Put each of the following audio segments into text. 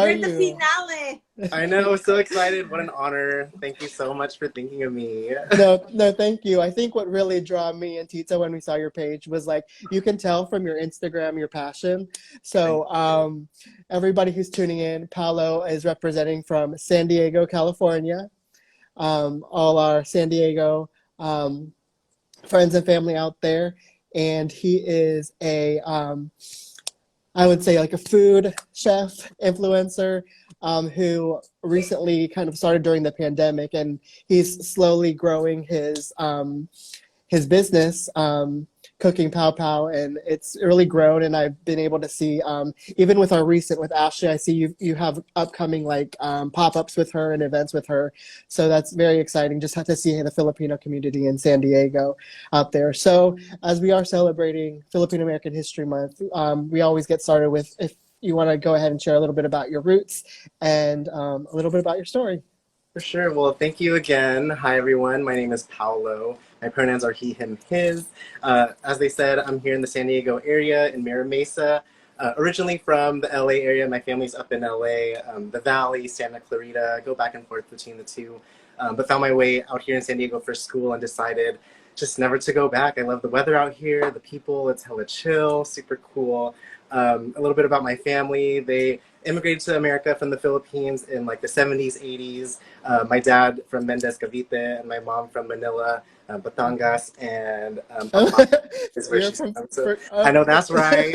are We're the you? finale. I know, so excited. What an honor. Thank you so much for thinking of me. No, thank you. I think what really drew me and Tita when we saw your page was like you can tell from your Instagram your passion. Thank So you. everybody who's tuning in, Paolo is representing from San Diego, California. All our San Diego um, friends and family out there, and he is a I would say like a food chef influencer who recently kind of started during the pandemic, and he's slowly growing his business, cooking Pow Pow, and it's really grown. And I've been able to see, even with our recent with Ashley, I see you have upcoming like pop ups with her and events with her. So that's very exciting. Just have to see the Filipino community in San Diego out there. So as we are celebrating Filipino American History Month, we always get started with if you want to go ahead and share a little bit about your roots and a little bit about your story. For sure. Well, thank you again. Hi, everyone. My name is Paolo. My pronouns are he, him, his. As they said, I'm here in the San Diego area in Mira Mesa. Originally from the LA area. My family's up in LA, the Valley, Santa Clarita. I go back and forth between the two. But found my way out here in San Diego for school and decided just never to go back. I love the weather out here, the people, it's hella chill, super cool. A little bit about my family. They immigrated to America from the Philippines in like the 70s, 80s. My dad from Mendez, Cavite, and my mom from Manila, Batangas, and is where You're she's from, from. So I know that's right.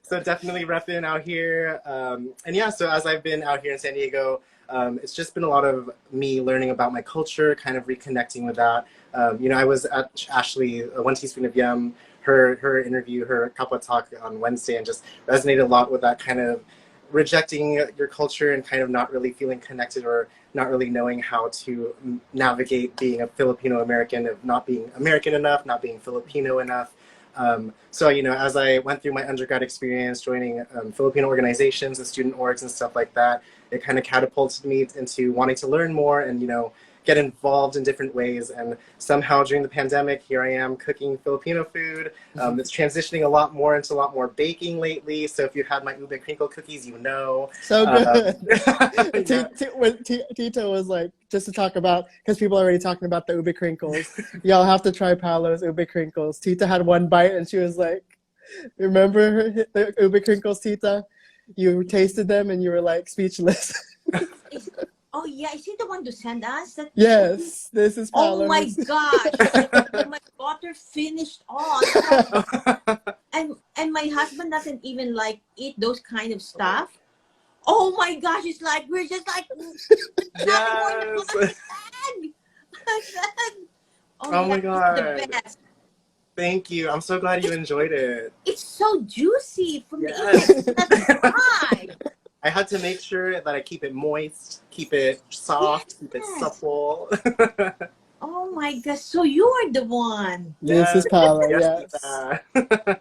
So definitely repping out here. And yeah, so as I've been out here in San Diego, it's just been a lot of me learning about my culture, kind of reconnecting with that. I was at Ashley, One Teaspoon of Yum, her interview, her Kapwa talk on Wednesday, and just resonated a lot with that kind of rejecting your culture and kind of not really feeling connected or not really knowing how to navigate being a Filipino American, of not being American enough, not being Filipino enough. So, as I went through my undergrad experience, joining Filipino organizations and student orgs and stuff like that, it kind of catapulted me into wanting to learn more and, get involved in different ways. And somehow during the pandemic, here I am cooking Filipino food. It's transitioning a lot more into a lot more baking lately. So if you had my ube crinkle cookies, you know. So good. Yeah. When Tito was like, just to talk about, because people are already talking about the ube crinkles, y'all have to try Paolo's ube crinkles. Tita had one bite and she was like, remember the ube crinkles, Tita? You tasted them and you were like speechless. Oh yeah, is he the one to send us? Yes, this is Oh my Paolo's. gosh! My daughter finished all, and my husband doesn't even like eat those kind of stuff. Oh my gosh! It's like we're just like Yes. Oh my yeah, it's the God. best. Thank you. I'm so glad you enjoyed it. It's so juicy from the Yes. inside. That's why. I had to make sure that I keep it moist, keep it soft, keep it Yes. supple. Oh my gosh! So you are the one. This is Yes. Paolo, Yes. yes. Tita.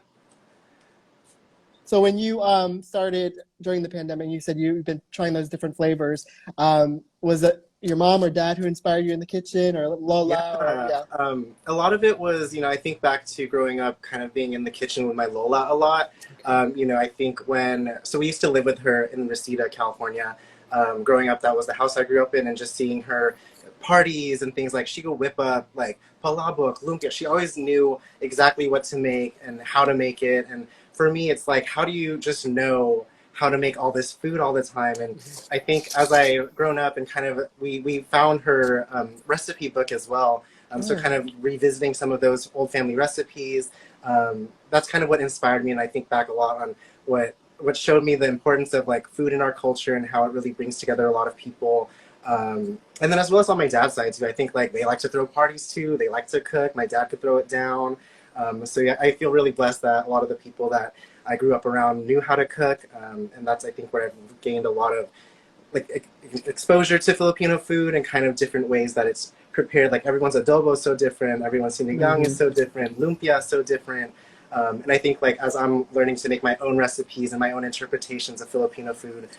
So when you started during the pandemic, you said you've been trying those different flavors. Was it your mom or dad who inspired you in the kitchen, or Lola? Or, Yeah. A lot of it was, I think back to growing up, kind of being in the kitchen with my Lola a lot. I think so we used to live with her in Reseda, California. Growing up, that was the house I grew up in, and just seeing her parties and things like she could whip up like palabok, lumpia. She always knew exactly what to make and how to make it. And for me, it's like, how do you just know how to make all this food all the time? And I think as I grown up and kind of we found her recipe book as well. So kind of revisiting some of those old family recipes. That's kind of what inspired me, and I think back a lot on what showed me the importance of like food in our culture and how it really brings together a lot of people. And then as well as on my dad's side too, I think like they like to throw parties too. They like to cook. My dad could throw it down. So yeah, I feel really blessed that a lot of the people that I grew up around knew how to cook, and that's I think where I've gained a lot of like exposure to Filipino food and kind of different ways that it's prepared. Like everyone's adobo is so different, everyone's sinigang is so different, lumpia is so different. And I think like as I'm learning to make my own recipes and my own interpretations of Filipino food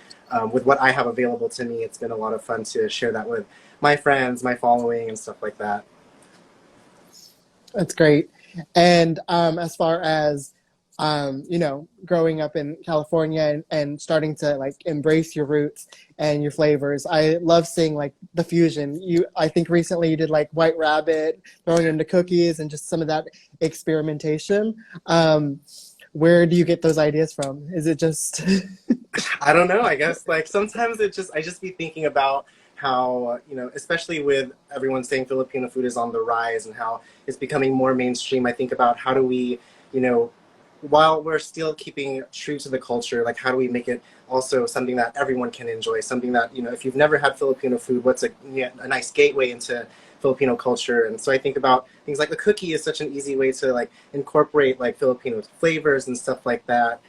with what I have available to me, it's been a lot of fun to share that with my friends, my following, and stuff like that. That's great. And as far as you know, growing up in California and starting to like embrace your roots and your flavors. I love seeing like the fusion. I think recently you did like white rabbit, throwing it into cookies and just some of that experimentation. Where do you get those ideas from? Is it just I don't know. I guess like sometimes I just be thinking about how, you know, especially with everyone saying Filipino food is on the rise and how it's becoming more mainstream. I think about how do we, you know, while we're still keeping true to the culture, like how do we make it also something that everyone can enjoy, something that, you know, if you've never had Filipino food, what's a nice gateway into Filipino culture. And so I think about things like the cookie is such an easy way to like incorporate like Filipino flavors and stuff like that.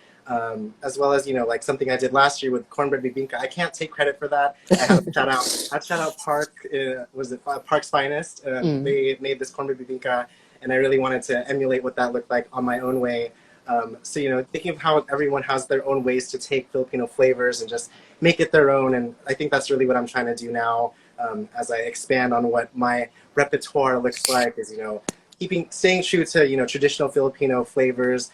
As well as, you know, like something I did last year with cornbread bibingka. I can't take credit for that. I have to shout out Park, was it Park's Finest? They made this cornbread bibingka, and I really wanted to emulate what that looked like on my own way. So, you know, thinking of how everyone has their own ways to take Filipino flavors and just make it their own. And I think that's really what I'm trying to do now, as I expand on what my repertoire looks like, is, you know, staying true to, you know, traditional Filipino flavors.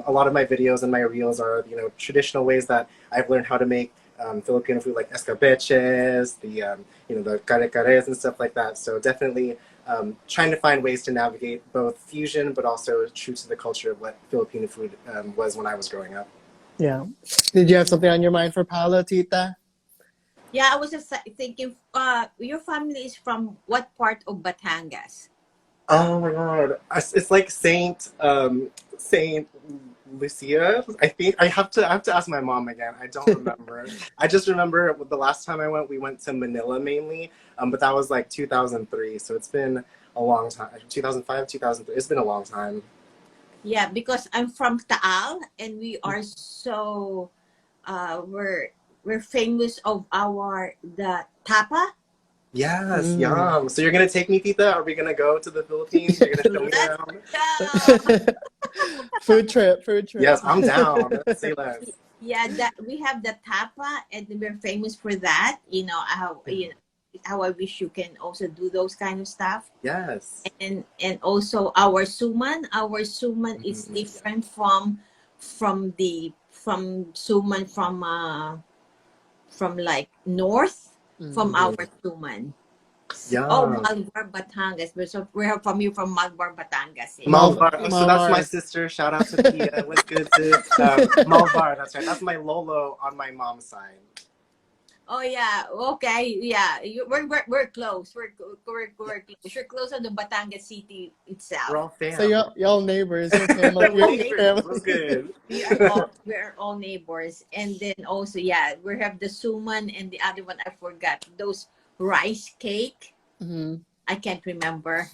A lot of my videos and my reels are, you know, traditional ways that I've learned how to make Filipino food, like escabeches, the you know, the kare-kares and stuff like that. So definitely trying to find ways to navigate both fusion, but also true to the culture of what Filipino food was when I was growing up. yeah? Did you have something on your mind for Paolo, Tita? Yeah, I was just thinking, your family is from what part of Batangas? Oh my God, it's like Saint Lucia. I think I have to ask my mom again. I don't remember. I just remember the last time I went, we went to Manila mainly, but that was like 2003. So it's been a long time. 2005, 2003. It's been a long time. Yeah, because I'm from Taal, and we are so we're famous of the tapa. Yes, yum. So you're gonna take me, Tita? Are we gonna go to the Philippines? You're gonna show me Let's around? go. Food trip, food trip. Yes, I'm down. Let's say less. Yeah, that we have the tapa, and we're famous for that. You know how I wish you can also do those kind of stuff. Yes. And also our suman. Our suman is different from suman from like north from our suman. Yeah. Oh, Malbar, Batangas. We're from Malbar, Batangas. Eh? Malbar. So that's my Malbar. sister. Shout out to Pia. What's good, sis? Malbar. That's right. That's my lolo on my mom's side. Oh yeah. Okay. Yeah. We're close. We're close. You're close on the Batangas city itself. We're all fam. So y'all neighbors, your family, your family. What's good? We're all neighbors, and then also we have the suman, and the other one I forgot, those rice cake. I can't remember.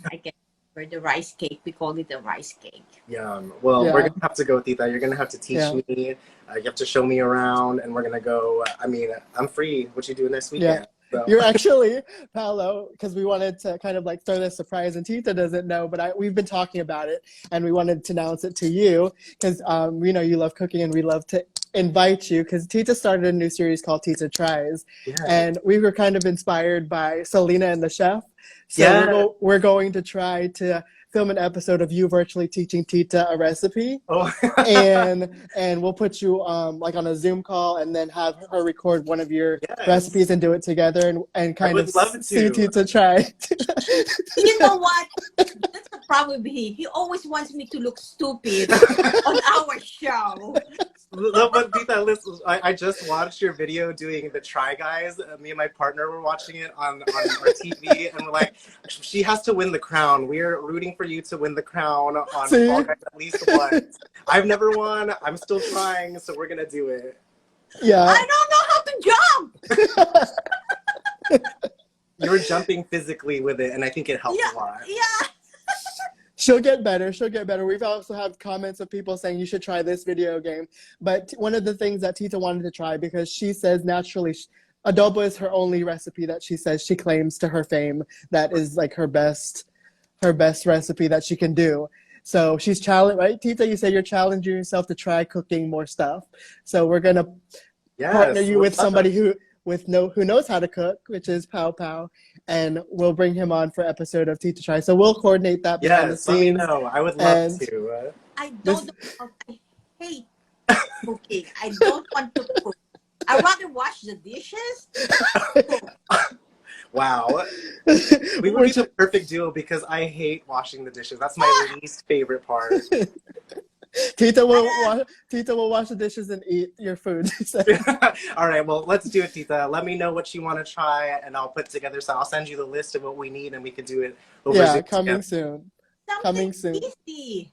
The rice cake. We call it the rice cake. Yum. Well, we're gonna have to go, Tita. You're gonna have to teach me. You have to show me around, and we're gonna go. I mean, I'm free. What you doing next weekend? So. You're actually, Paolo, because we wanted to kind of like throw this surprise, and Tita doesn't know, but we've been talking about it, and we wanted to announce it to you, because we know you love cooking, and we love to invite you, because Tita started a new series called Tita Tries, and we were kind of inspired by Selena and the Chef, so we're going to try to film an episode of you virtually teaching Tita a recipe. And we'll put you like on a Zoom call, and then have her record one of your recipes and do it together, and kind of see Tita try. You know what? That's the problem with him. He always wants me to look stupid on our show. No, but Tita, listen, I just watched your video doing the Try Guys. Me and my partner were watching it on our TV, and we're like, she has to win the crown. We're rooting for you to win the crown on Fall Guys at least once. I've never won. I'm still trying, so we're gonna do it. Yeah. I don't know how to jump. You're jumping physically with it, and I think it helps a lot. Yeah. She'll get better. She'll get better. We've also had comments of people saying you should try this video game. But one of the things that Tita wanted to try, because she says naturally, adobo is her only recipe that she says she claims to her fame that is like her best recipe that she can do. So she's challenged, right, Tita? You say you're challenging yourself to try cooking more stuff. So we're gonna partner you with somebody who knows how to cook, which is Pow Pow, and we'll bring him on for episode of Tita Try. So we'll coordinate that behind the scenes. Let me know. I would love to. I don't know. I hate cooking. I don't want to cook. I rather wash the dishes. Wow. We would be the perfect duo because I hate washing the dishes. That's my least favorite part. Tita will wash the dishes and eat your food. All right, well, let's do it, Tita. Let me know what you want to try, and I'll put together. So I'll send you the list of what we need, and we could do it over Zoom. Coming soon. Something easy.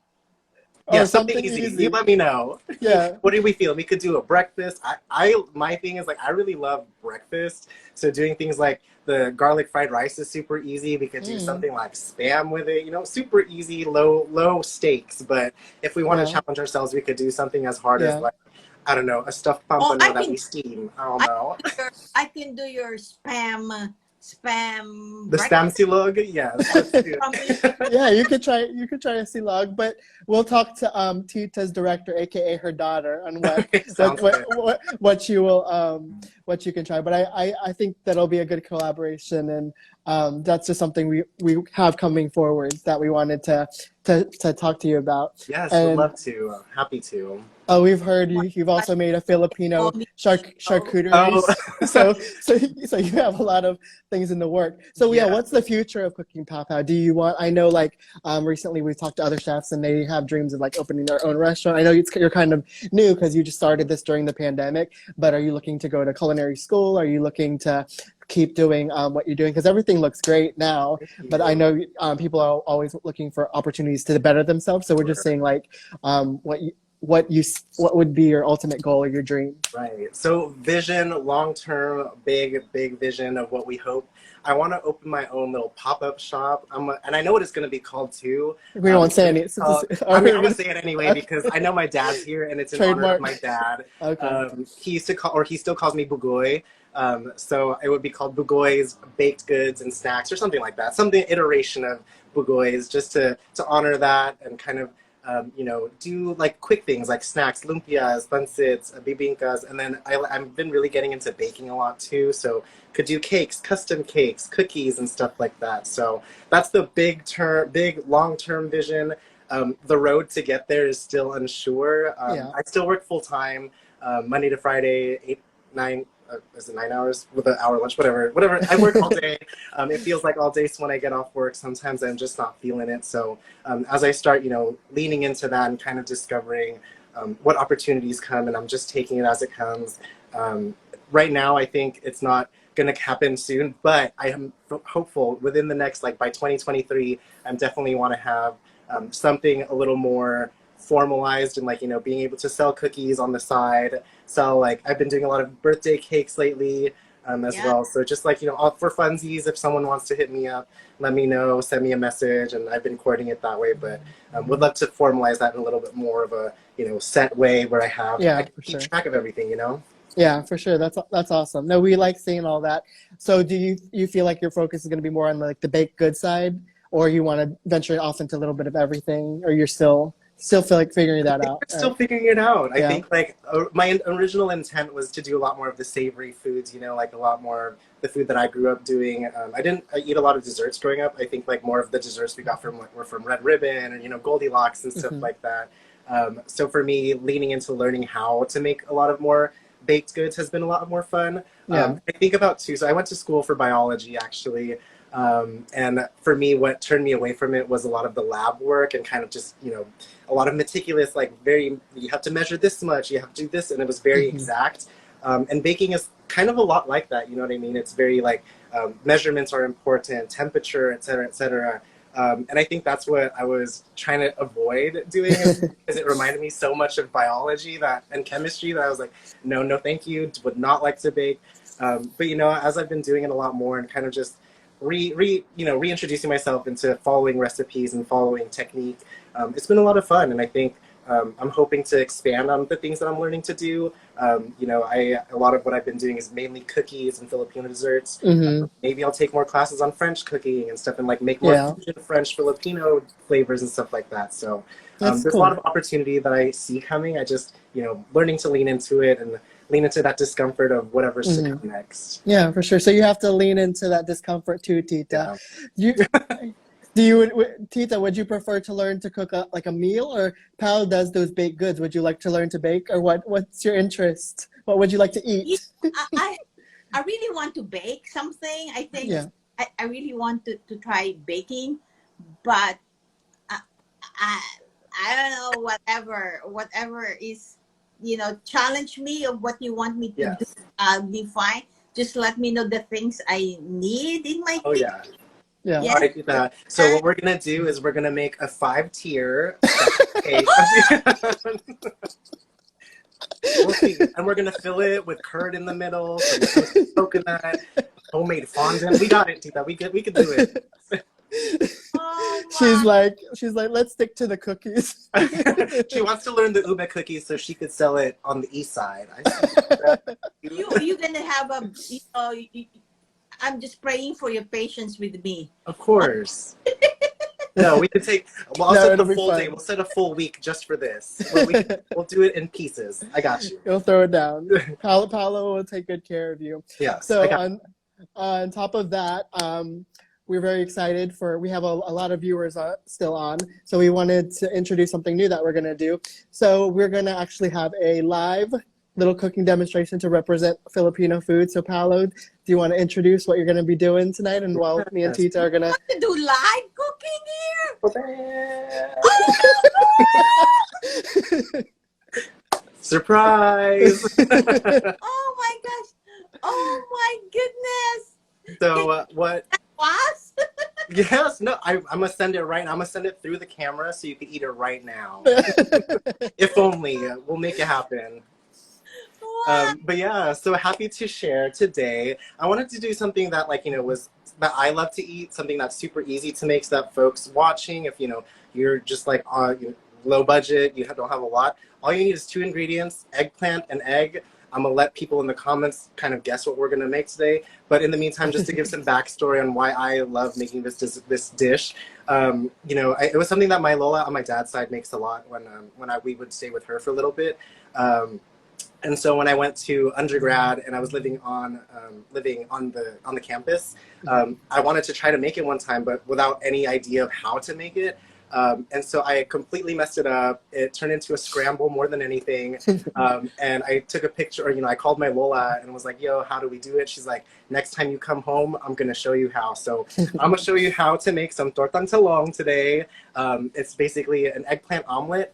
Yeah, something easy. You let me know. Yeah. What do we feel? We could do a breakfast. My thing is, like, I really love breakfast. So doing things like the garlic fried rice is super easy. We could do something like Spam with it, super easy, low stakes. But if we want to challenge ourselves, we could do something as hard as, like, I don't know, a stuffed pompano that we steam. I don't know. I can do your spam. The spam silog, yes. Let's do it. Yeah, you could try a silog, but we'll talk to Tita's director, aka her daughter, on what you will what you can try. But I think that'll be a good collaboration, and that's just something we have coming forward that we wanted to talk to you about. Yes, we'd love to. Happy to. Oh, we've heard you've also made a Filipino charcuterie. Oh. So you have a lot of things in the work. So yeah, what's the future of Cooking Pow Pow? Do you want? I know, like, recently we've talked to other chefs and they have dreams of like opening their own restaurant. I know you're kind of new because you just started this during the pandemic. But are you looking to go to culinary school? Are you looking to keep doing what you're doing? Because everything looks great now, but I know people are always looking for opportunities to better themselves. So we're just saying, like, what would be your ultimate goal or your dream? Right. So vision, long-term, big vision of what we hope. I want to open my own little pop-up shop. And I know what it's going to be called too. We won't say any. I'm going to say it anyway because I know my dad's here and it's in honor of my dad. Okay. He still calls me Bugoy. So it would be called Bugoy's Baked Goods and Snacks or something like that. Something iteration of Bugoy's just to honor that and kind of do like quick things like snacks, lumpias, pansits, bibingkas, and then I've been really getting into baking a lot too. So could do cakes, custom cakes, cookies, and stuff like that. So that's the big long-term vision. The road to get there is still unsure. I still work full time, Monday to Friday, 9 hours with an hour lunch, whatever. I work all day. It feels like all day. So when I get off work, sometimes I'm just not feeling it. So as I start, leaning into that and kind of discovering what opportunities come, and I'm just taking it as it comes. Right now, I think it's not going to happen soon, but I am hopeful within the next, like by 2023, I definitely want to have something a little more formalized and like, being able to sell cookies on the side. So like I've been doing a lot of birthday cakes lately as well. So just like, all for funsies, if someone wants to hit me up, let me know, send me a message. And I've been courting it that way, but would love to formalize that in a little bit more of a, set way where I can keep track of everything, Yeah, for sure. That's awesome. No, we like seeing all that. So do you feel like your focus is going to be more on like the baked good side, or you want to venture off into a little bit of everything, or you're still feel like figuring that out? We're still figuring it out. I think like my original intent was to do a lot more of the savory foods, like a lot more the food that I grew up doing. I eat a lot of desserts growing up. I think like more of the desserts we got were from Red Ribbon and Goldilocks and stuff like that. So for me, leaning into learning how to make a lot of more baked goods has been a lot more fun. I think about too. So I went to school for biology actually. And for me, what turned me away from it was a lot of the lab work and kind of just, a lot of meticulous, like you have to measure this much, you have to do this. And it was very exact. And baking is kind of a lot like that. You know what I mean? It's very like, measurements are important, temperature, et cetera, et cetera. And I think that's what I was trying to avoid doing because it reminded me so much of biology and chemistry that I was like, no, thank you. Would not like to bake. But, as I've been doing it a lot more and kind of just reintroducing myself into following recipes and following technique. It's been a lot of fun, and I think I'm hoping to expand on the things that I'm learning to do. A lot of what I've been doing is mainly cookies and Filipino desserts. Maybe I'll take more classes on French cooking and stuff, and like make more fusion French Filipino flavors and stuff like that. So there's a lot of opportunity that I see coming. I just learning to lean into it and lean into that discomfort of whatever's to come next. Yeah, for sure. So you have to lean into that discomfort too, Tita. Do you, Tita, would you prefer to learn to cook like a meal, or Pal does those baked goods? Would you like to learn to bake, or what's your interest? What would you like to You eat? know, I really want to bake something. I think Yeah. I really want to try baking, but I, I I don't know, whatever is, challenge me of what you want me to do. Yes. I'll be fine. Just let me know the things I need in my Oh kitchen. yeah. Yeah. All Yes. right, Tita. So what we're gonna do is we're gonna make a 5-tier stack cake. We'll see. And we're gonna fill it with curd in the middle, some toasted coconut, homemade fondant. We got it, Tita. We could do it. Oh She's my! like, she's like, let's stick to the cookies. She wants to learn the ube cookies so she could sell it on the east side. You gonna have a I'm just praying for your patience with me. Of course. No, we could take. Well, I'll No, set the it'll be full day. fun. We'll set a full week just for this. We'll do it in pieces. I got you. You'll throw it down. Paolo will take good care of you. Yes. I So got. on top of that, we're very excited we have a lot of viewers still on. So we wanted to introduce something new that we're going to do. So we're going to actually have a live little cooking demonstration to represent Filipino food. So Paolo, do you want to introduce what you're going to be doing tonight? And while me and Tita are going to To do live cooking here. Surprise! Oh my gosh! Oh my goodness! So what? Was? Yes. No. I'm gonna send it right now. I'm gonna send it through the camera so you can eat it right now. If only. We'll make it happen. But yeah, so happy to share today. I wanted to do something that was that I love to eat, something that's super easy to make so that folks watching, if you're just like low budget, you don't have a lot, all you need is 2 ingredients, eggplant and egg. I'm gonna let people in the comments kind of guess what we're gonna make today. But in the meantime, just to give some backstory on why I love making this dish, it was something that my Lola on my dad's side makes a lot when we would stay with her for a little bit. And so when I went to undergrad and I was living on the campus, I wanted to try to make it one time, but without any idea of how to make it. And so I completely messed it up. It turned into a scramble more than anything. And I took a picture, or I called my Lola and was like, "Yo, how do we do it?" She's like, "Next time you come home, I'm gonna show you how." So I'm gonna show you how to make some tortang talong today. It's basically an eggplant omelet.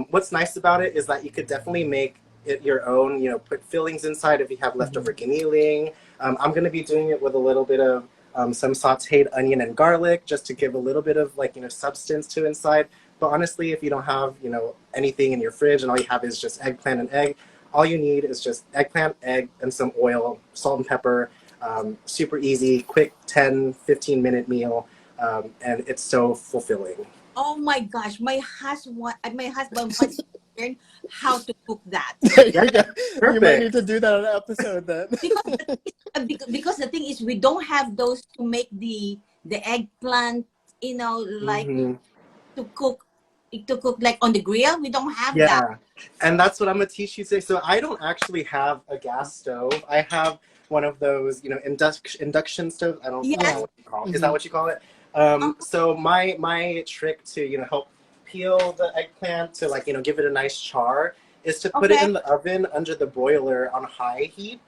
What's nice about it is that you could definitely make it your own, put fillings inside if you have leftover giniling. I'm going to be doing it with a little bit of some sauteed onion and garlic just to give a little bit of substance to inside. But honestly, if you don't have, anything in your fridge and all you have is just eggplant and egg, all you need is just eggplant, egg, and some oil, salt and pepper. Super easy, quick 10, 15-minute meal. And it's so fulfilling. Oh my gosh! My husband wants to learn how to cook that. There you go. Perfect. You might need to do that on an episode then. Because the thing is, we don't have those to make the eggplant, like to cook like on the grill. We don't have that. Yeah, and that's what I'm gonna teach you today. So I don't actually have a gas stove. I have one of those, induction stoves. I don't know what you call it. Is that what you call it? So my trick to help peel the eggplant to give it a nice char is to put it in the oven under the broiler on high heat,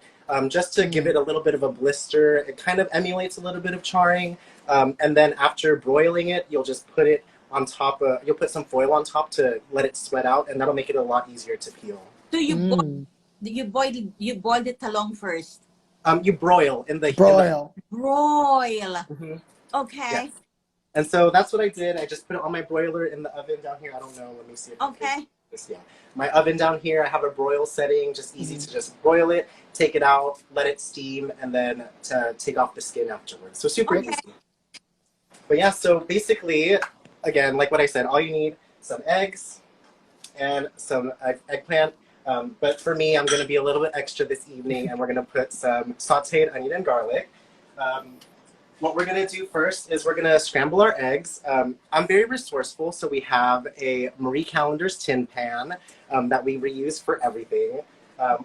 just to give it a little bit of a blister. It kind of emulates a little bit of charring, and then after broiling it, you'll just put it on top. You'll put some foil on top to let it sweat out, and that'll make it a lot easier to peel. So you boil the talong first. You broil in the Broil. Broil. Okay. Yes. And so that's what I did. I just put it on my broiler in the oven down here. I don't know. Let me see. Yeah. My oven down here, I have a broil setting, just easy to just broil it, take it out, let it steam, and then to take off the skin afterwards. So super easy. But yeah, so basically, again, like what I said, all you need some eggs and some eggplant. But for me, I'm going to be a little bit extra this evening, and we're going to put some sauteed onion and garlic. What we're going to do first is we're going to scramble our eggs. I'm very resourceful, so we have a Marie Callender's tin pan that we reuse for everything.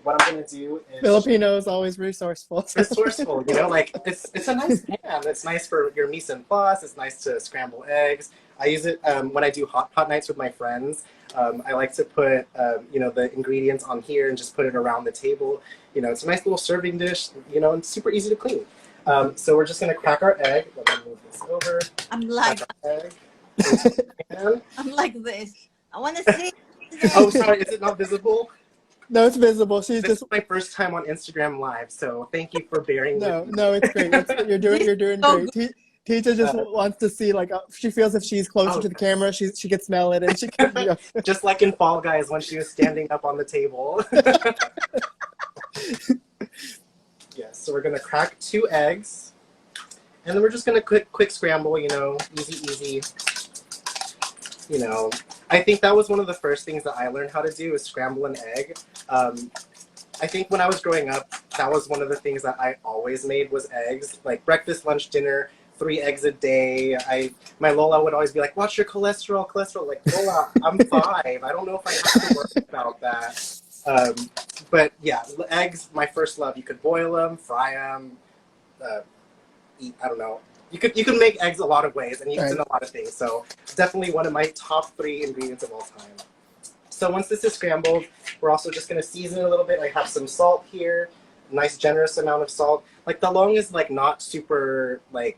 What I'm gonna do is Filipino is always resourceful. resourceful, you know, like it's a nice pan. It's nice for your mise en place. It's nice to scramble eggs. I use it when I do hot pot nights with my friends. I like to put you know, the ingredients on here and just put it around the table. You know, it's a nice little serving dish. You know, and super easy to clean. So we're just gonna crack our egg. Let me move this over. I'm like, Egg into the pan. I'm like this. I want to see. Oh, sorry, is it not visible? No, it's visible. She's This just is my first time on Instagram Live, so thank you for bearing with me. no, it's great. You're doing So great. Teacher just wants to see, like, she feels if she's closer to the camera, she can smell it and she can. You know. Just like in Fall Guys when she was standing up on the table. Yes, so we're gonna crack 2 eggs, and then we're just gonna quick scramble. You know, easy. You know, I think that was one of the first things that I learned how to do, is scramble an egg. I think when I was growing up, that was one of the things that I always made, was eggs. Like breakfast, lunch, dinner, 3 eggs a day. My Lola would always be like, "Watch your cholesterol." Like, Lola, I'm 5. I don't know if I have to worry about that. But yeah, eggs, my first love. You could boil them, fry them, eat. I don't know. You could make eggs a lot of ways and use it in a lot of things. So it's definitely one of my top 3 ingredients of all time. So once this is scrambled, we're also just gonna season it a little bit. I have some salt here, nice generous amount of salt. Like the long is like not super, like,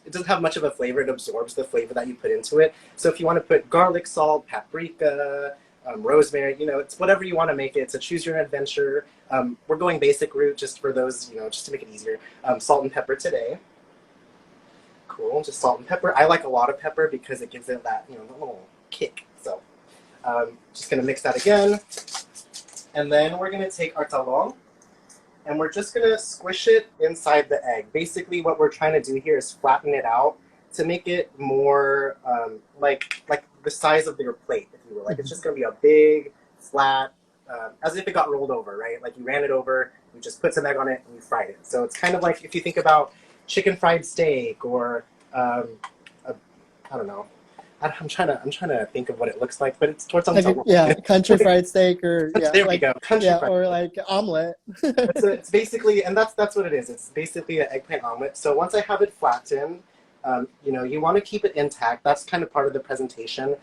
it doesn't have much of a flavor. It absorbs the flavor that you put into it. So if you want to put garlic salt, paprika, rosemary, you know, it's whatever you want to make it. So choose your adventure. We're going basic route just for those, you know, just to make it easier. Salt and pepper today. Cool, just salt and pepper. I like a lot of pepper because it gives it that, you know, little kick. So just gonna mix that again. And then we're gonna take our talong and we're just gonna squish it inside the egg. Basically what we're trying to do here is flatten it out to make it more like the size of your plate, if you will. Like it's just gonna be a big, flat, as if it got rolled over, right? Like you ran it over, you just put some egg on it and you fried it. So it's kind of like if you think about chicken fried steak or I don't know. I'm trying to think of what it looks like, but it's towards like country fried steak or there we go, country fried or like omelet. It's basically, and that's what it is. It's basically an eggplant omelet. So once I have it flattened, you know, you want to keep it intact. That's kind of part of the presentation.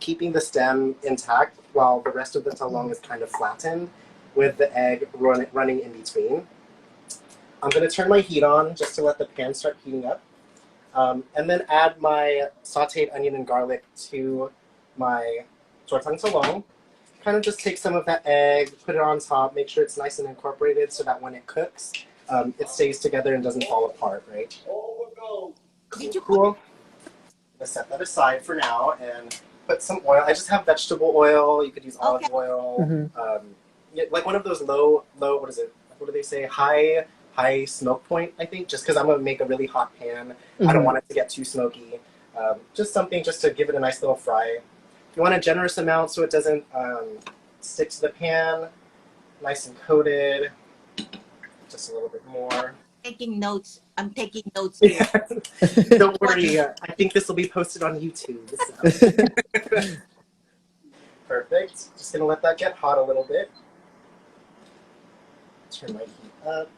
Keeping the stem intact while the rest of the talong is kind of flattened with the egg running in between. I'm going to turn my heat on just to let the pan start heating up. And then add my sauteed onion and garlic to my tortang talong. Kind of just take some of that egg, put it on top, make sure it's nice and incorporated so that when it cooks, it stays together and doesn't fall apart, right? Cool. Let's set that aside for now and put some oil. I just have vegetable oil. You could use olive oil. Like one of those low, what is it? What do they say? High smoke point, I think, just because I'm going to make a really hot pan. I don't want it to get too smoky. Just something just to give it a nice little fry. You want a generous amount so it doesn't stick to the pan. Nice and coated. Just a little bit more. Taking notes. I'm taking notes here. Don't worry. I think this will be posted on YouTube. So. Perfect. Just going to let that get hot a little bit. Turn my heat up.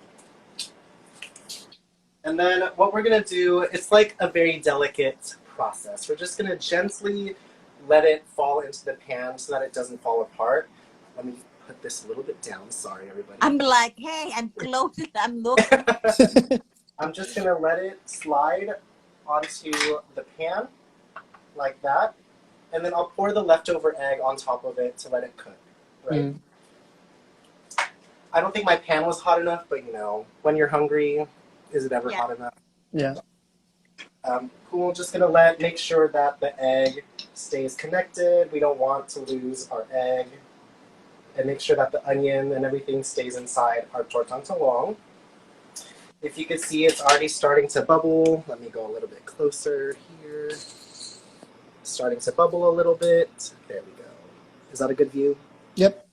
And then what we're going to do, it's like a very delicate process. We're just going to gently let it fall into the pan so that it doesn't fall apart. Let me put this a little bit down. Sorry, everybody. I'm like, hey, I'm close. I'm looking. I'm just going to let it slide onto the pan like that. And then I'll pour the leftover egg on top of it to let it cook. Right? I don't think my pan was hot enough, but you know, when you're hungry, is it ever hot enough? Yeah. Cool. Just gonna make sure that the egg stays connected. We don't want to lose our egg, and make sure that the onion and everything stays inside our tortang talong. If you can see, it's already starting to bubble. Let me go a little bit closer here. Starting to bubble a little bit. There we go. Is that a good view? Yep.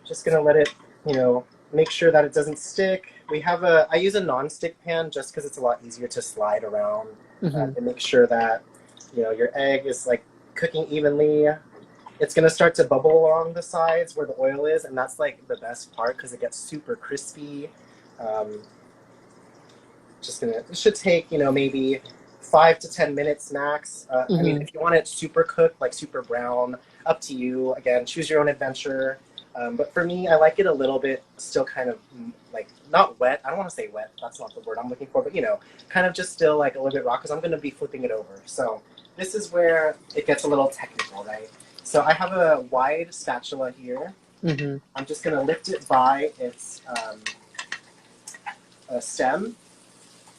Just gonna let it, you know, make sure that it doesn't stick. I use a non-stick pan just because it's a lot easier to slide around and make sure that, you know, your egg is like cooking evenly. it's gonna start to bubble along the sides where the oil is, and that's like the best part because it gets super crispy. Um, it should take, maybe 5 to 10 minutes max. I mean, if you want it super cooked, like super brown, up to you. Again, choose your own adventure. But for me, I like it a little bit still kind of like not wet. I don't want to say wet. That's not the word I'm looking for. But kind of just still like a little bit raw because I'm going to be flipping it over. So this is where it gets a little technical, right? So I have a wide spatula here. I'm just going to lift it by its stem.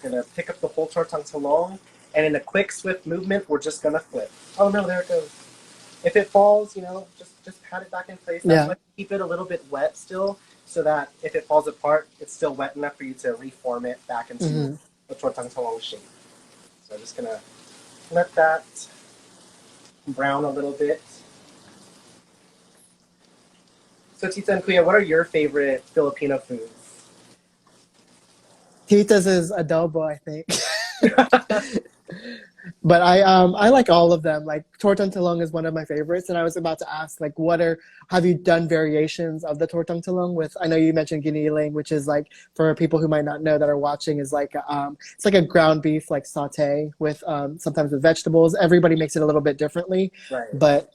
Gonna pick up the whole tortang talong, and in a quick, swift movement, we're just gonna flip. Oh no, there it goes. If it falls, just pat it back in place. That's why keep it a little bit wet still, so that if it falls apart, it's still wet enough for you to reform it back into the tortang talong shape. So I'm just gonna let that brown a little bit. So Tita and Kuya, what are your favorite Filipino foods? Tita's is adobo, I think. But I like all of them. Like tortang talong is one of my favorites, and I was about to ask, like, have you done variations of the tortang talong with? I know you mentioned giniling, which is like, for people who might not know that are watching, is like it's like a ground beef like saute with sometimes with vegetables. Everybody makes it a little bit differently, Right. but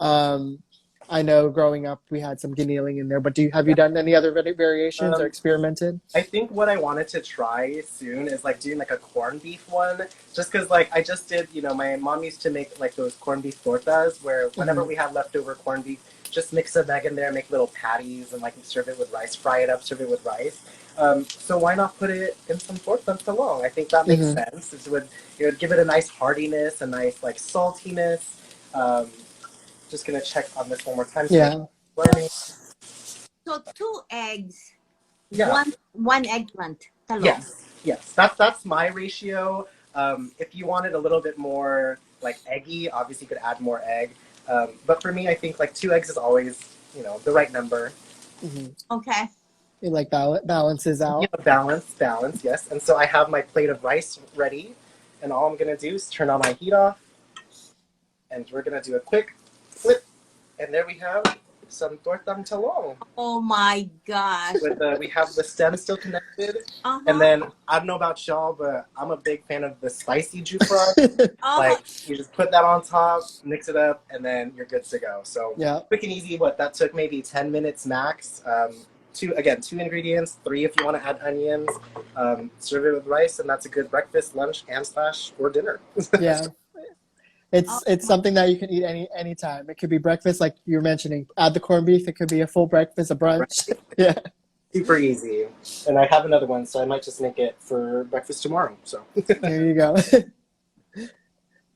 I know growing up we had some giniling in there. But have you done any other variations or experimented? I think what I wanted to try soon is like doing like a corned beef one, just because like I just did, my mom used to make like those corned beef tortas where whenever we had leftover corned beef, just mix an egg in there, make little patties, and like serve it with rice, fry it up, serve it with rice. So why not put it in some tortang talong? I think that makes sense. It would give it a nice heartiness, a nice like saltiness. Just gonna check on this one more time. So 2 eggs. Yeah. One eggplant. Talong. Yes. That's my ratio. If you wanted a little bit more like eggy, obviously you could add more egg. But for me, I think like 2 eggs is always, the right number. Okay. It like balances out. Yeah, balance, yes. And so I have my plate of rice ready, and all I'm gonna do is turn on my heat off, and we're gonna do a quick flip, and there we have some tortang talong. Oh my gosh. We have the stem still connected. And then, I don't know about y'all, but I'm a big fan of the spicy jufra. Like, you just put that on top, mix it up, and then you're good to go. So, quick and easy. That took maybe 10 minutes max. 2 ingredients, 3 if you want to add onions. Serve it with rice, and that's a good breakfast, lunch, and / or dinner. Yeah. It's something that you can eat any time. It could be breakfast, like you were mentioning. Add the corned beef. It could be a full breakfast, a brunch. Yeah. Super easy. And I have another one, so I might just make it for breakfast tomorrow. So there you go.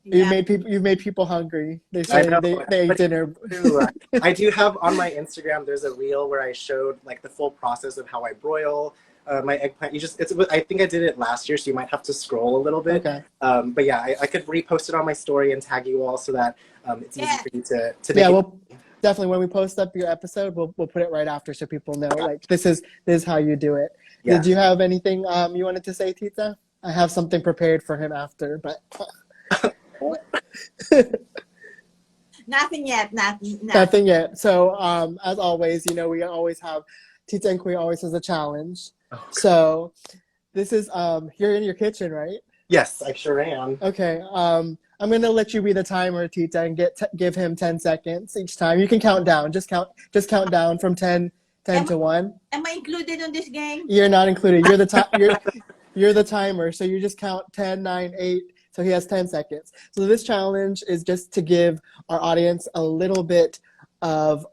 You've made people hungry. They say they ate dinner. I do have on my Instagram. There's a reel where I showed like the full process of how I broil my eggplant. I think I did it last year, so you might have to scroll a little bit. Okay. But yeah, I could repost it on my story and tag you all so that it's easy for you to make it. Well, definitely when we post up your episode, we'll put it right after so people know like this is how you do it. Yeah. Did you have anything you wanted to say, Tita? I have something prepared for him after, but nothing yet. Nothing yet. So as always, we always have Tita and Kuya always has a challenge. Okay. So this is you're in your kitchen, right? Yes, I sure am. Okay. I'm gonna let you be the timer, Tita, and give him 10 seconds each time. You can count down. Just count down from 10 to 1. Am I included on this game? You're not included. You're the you're the timer. So you just count 10, 9, 8. So he has 10 seconds. So this challenge is just to give our audience a little bit of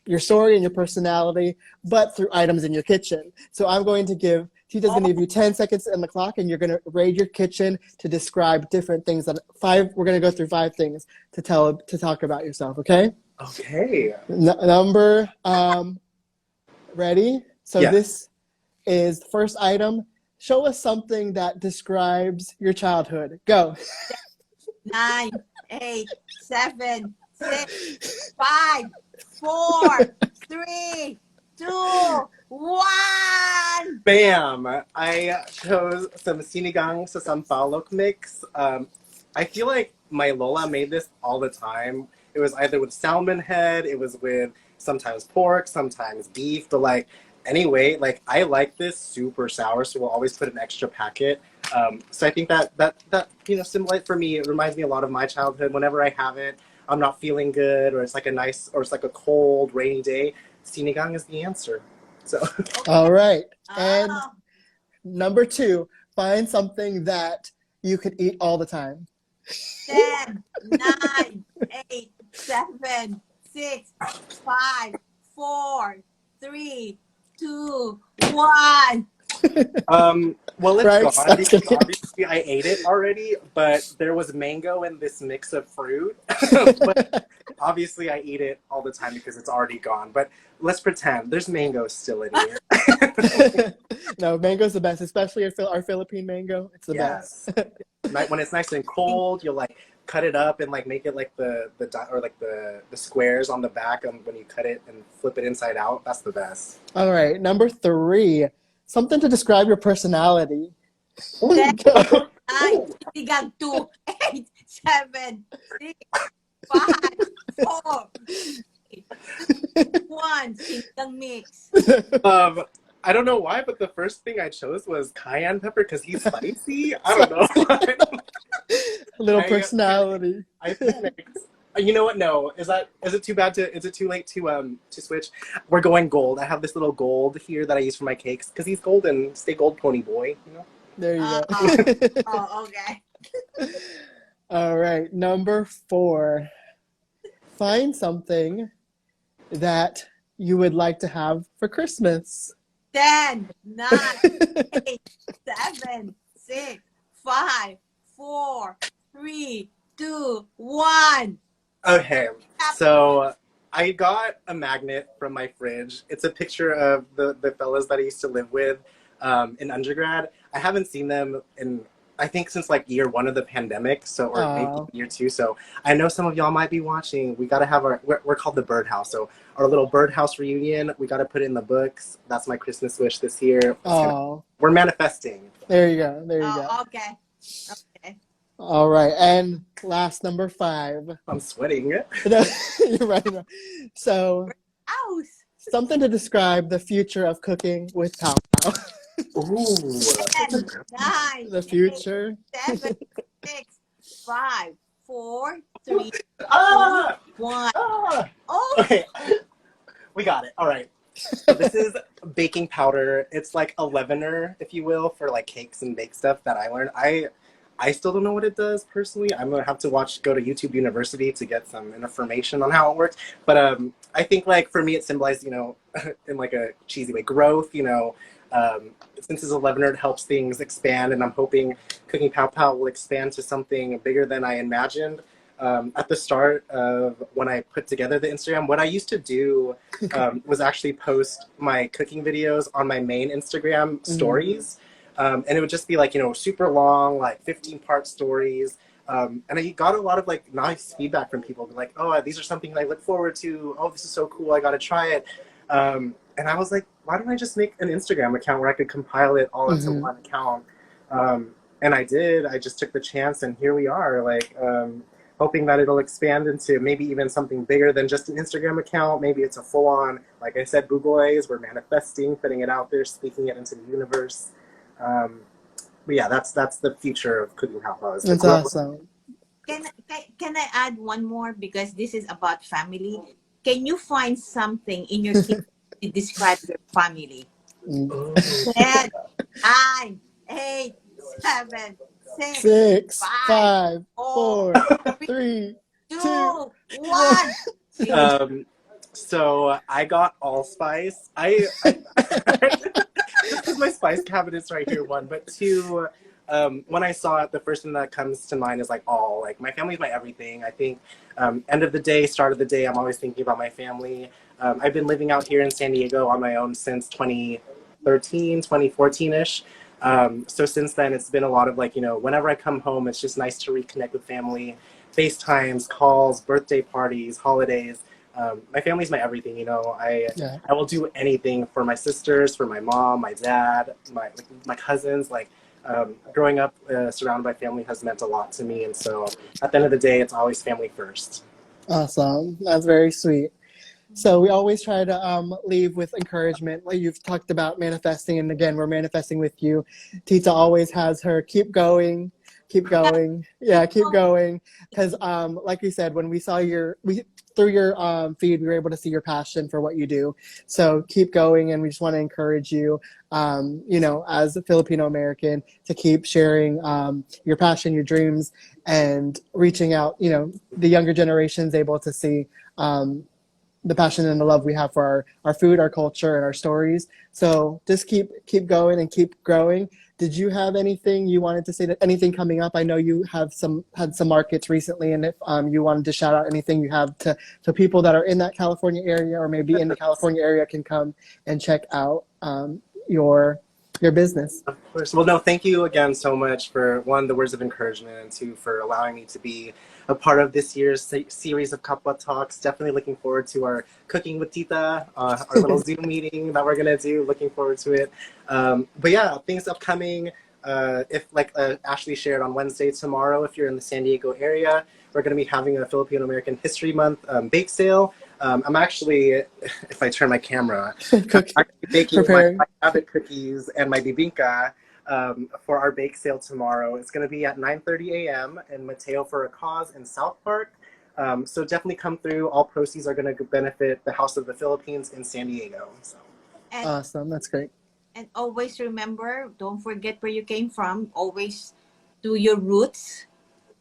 your story and your personality, but through items in your kitchen. So I'm going to Tita's going to give you 10 seconds on the clock, and you're going to raid your kitchen to describe different things. We're going to go through 5 things to talk about yourself, okay? Okay. Number, ready? So This is the first item. Show us something that describes your childhood. Go. 9, 8, 7, 6, 5, 4, 3, 2, 1. Bam! I chose some sinigang sa sampalok mix. I feel like my Lola made this all the time. It was either with salmon head, it was with sometimes pork, sometimes beef, but like anyway, like I like this super sour, so we'll always put an extra packet. So I think that symbolize for me. It reminds me a lot of my childhood. Whenever I have it, I'm not feeling good, or it's like a cold, rainy day. Sinigang is the answer. So All right. And Oh, number 2, find something that you could eat all the time. 10, 9, 8, 7, 6, 5, 4, 3, 2, 1. well, it's Right? gone because obviously I ate it already, but there was mango in this mix of fruit. But obviously I eat it all the time because it's already gone. But let's pretend there's mango still in here. No, mango's the best, especially our Philippine mango. It's the Yes. best. When it's nice and cold, you'll like cut it up and like make it like the squares on the back when you cut it and flip it inside out. That's the best. All right, number 3, something to describe your personality. 10, Go. 9, sinigang 2, 8, 7, 6, 5, 4, 3, 2, 1. Sinigang mix. I don't know why, but the first thing I chose was cayenne pepper because he's spicy. I don't know why. A little personality. I panicked. You know what? No, is it too bad to? Is it too late to switch? We're going gold. I have this little gold here that I use for my cakes because he's golden. Stay gold, pony boy. You know. There you go. Oh, okay. All right, number 4, find something that you would like to have for Christmas. 10, 9, 8, 7, 6, 5, 4, 3, 2, 1. Okay, so I got a magnet from my fridge. It's a picture of the fellas that I used to live with in undergrad. I haven't seen them in, I think, since like year 1 of the pandemic, so or maybe year 2. So I know some of y'all might be watching. We got to have we're called the Birdhouse. So our little Birdhouse reunion, we got to put it in the books. That's my Christmas wish this year. We're manifesting. There you go. There you go. Okay. Okay. All right, and last, number 5. I'm sweating. No, you're right. So, House. something to describe the future of cooking with Pow Pow. Ooh. 10, 9, The future. 8, 7, 6, 5, 4, 3, 2, Ah! 1. Ah! Oh, Okay, we got it. All right. So this is baking powder. It's like a leavener, if you will, for like cakes and bake stuff that I learned. I still don't know what it does personally. I'm gonna have to go to YouTube University to get some information on how it works. But I think like for me, it symbolized, in like a cheesy way, growth. Since it's a leavener, it helps things expand, and I'm hoping Cooking Pow Pow will expand to something bigger than I imagined. At the start of when I put together the Instagram, what I used to do was actually post my cooking videos on my main Instagram stories. And it would just be like, super long, like 15-part stories. And I got a lot of like nice feedback from people like, oh, these are something I look forward to. Oh, this is so cool. I got to try it. And I was like, why don't I just make an Instagram account where I could compile it all into one account? And I did. I just took the chance, and here we are, like hoping that it'll expand into maybe even something bigger than just an Instagram account. Maybe it's a full-on, like I said, Googleaze. We're manifesting, putting it out there, speaking it into the universe. But yeah, that's the future of Cooking Pow Pow. That's awesome. Can I add one more, because this is about family? Can you find something in your kitchen to describe your family? 10, 9, 8, 7, 6, 5, 4, 3, 2, 1. So I got allspice. Because my spice cabinet's right here, 1, but 2, when I saw it, the first thing that comes to mind is like all. Like my family's my everything. I think end of the day, start of the day, I'm always thinking about my family. I've been living out here in San Diego on my own since 2013, 2014-ish. So since then, it's been a lot of like, whenever I come home, it's just nice to reconnect with family, FaceTimes, calls, birthday parties, holidays. My family's my everything, I will do anything for my sisters, for my mom, my dad, my cousins. Like growing up surrounded by family has meant a lot to me. And so at the end of the day, it's always family first. Awesome. That's very sweet. So we always try to leave with encouragement. Like you've talked about manifesting, and again, we're manifesting with you. Tita always has her keep going, keep going. Yeah, keep going. Because like you said, when we saw through your feed, we were able to see your passion for what you do. So keep going, and we just want to encourage you, as a Filipino American, to keep sharing your passion, your dreams, and reaching out. The younger generation's able to see. The passion and the love we have for our food, our culture, and our stories. So just keep going and keep growing. Did you have anything you wanted to say? That anything coming up? I know you have had some markets recently, and if you wanted to shout out anything you have to people that are in that California area or maybe in the California area can come and check out your business. Of course. Well, no, thank you again so much for, one, the words of encouragement, and two, for allowing me to be a part of this year's series of Kapwa Talks. Definitely looking forward to our Cooking with Tita, our little Zoom meeting that we're going to do. Looking forward to it. But yeah, things upcoming. If like Ashley shared on Wednesday tomorrow, if you're in the San Diego area, we're going to be having a Filipino American History Month bake sale. I'm actually, if I turn my camera, I'm actually baking my rabbit cookies and my bibingka for our bake sale tomorrow. It's going to be at 9:30 a.m. in Mateo for a Cause in South Park. So definitely come through. All proceeds are going to benefit the House of the Philippines in San Diego. So. Awesome. That's great. And always remember, don't forget where you came from. Always do your roots.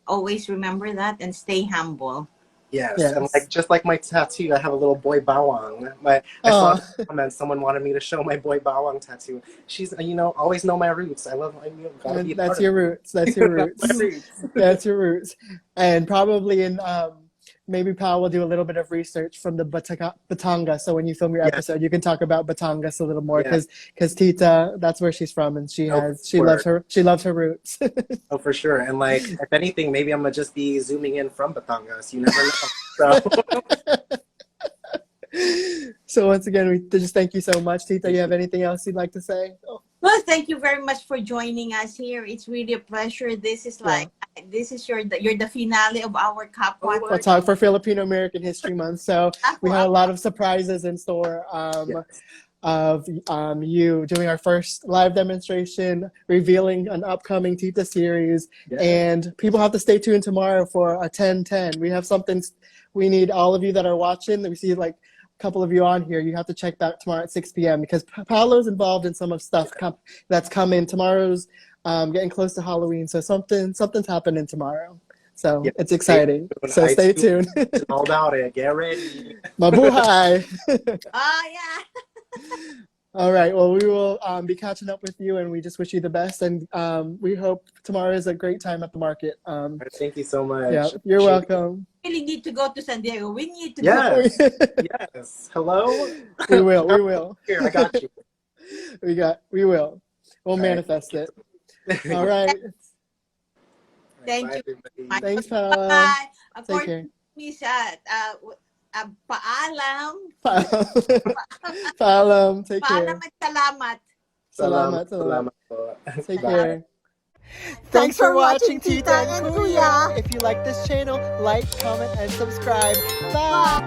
Always remember that and stay humble. Yes, and just like my tattoo, I have a little boy bawang. I saw a comment, someone wanted me to show my boy bawang tattoo. She's, always know my roots. I love, gotta be That's your roots. That's your roots. That's your roots. And probably in, maybe Pal will do a little bit of research from the Batangas. So when you film your episode, you can talk about Batangas a little more because Tita, that's where she's from, and she loves her roots. Oh, for sure. And if anything, maybe I'm gonna just be zooming in from Batangas. You never know. So once again, we just thank you so much, Tita. You have anything else you'd like to say? Well, thank you very much for joining us here. It's really a pleasure. This is you're the finale of our Kapwa Talk for Filipino American History Month. So we had a lot of surprises in store of you doing our first live demonstration, revealing an upcoming Tita series, and people have to stay tuned tomorrow for a 10-10. We have something. We need all of you that are watching. We see couple of you on here. You have to check back tomorrow at 6 p.m. because Paolo's involved in some of stuff that's coming. Tomorrow's getting close to Halloween, so something's happening tomorrow. So it's exciting. So stay tuned. All about it. Get ready. Mabuhay. Yeah. All right. Well, we will be catching up with you, and we just wish you the best. And we hope tomorrow is a great time at the market. Thank you so much. Yeah, you're welcome. We really need to go to San Diego. We need to go. Yes. Hello? We will. Here, I got you. We will. We'll manifest it. All right. Thank you. Everybody. Thanks, Paolo. Bye. Take care. Miss, paalam. Paalam. Take care. Paalam at salamat. Salamat. Take care. Thanks for watching, Tita and Kuya. If you like this channel, like, comment, and subscribe. Bye.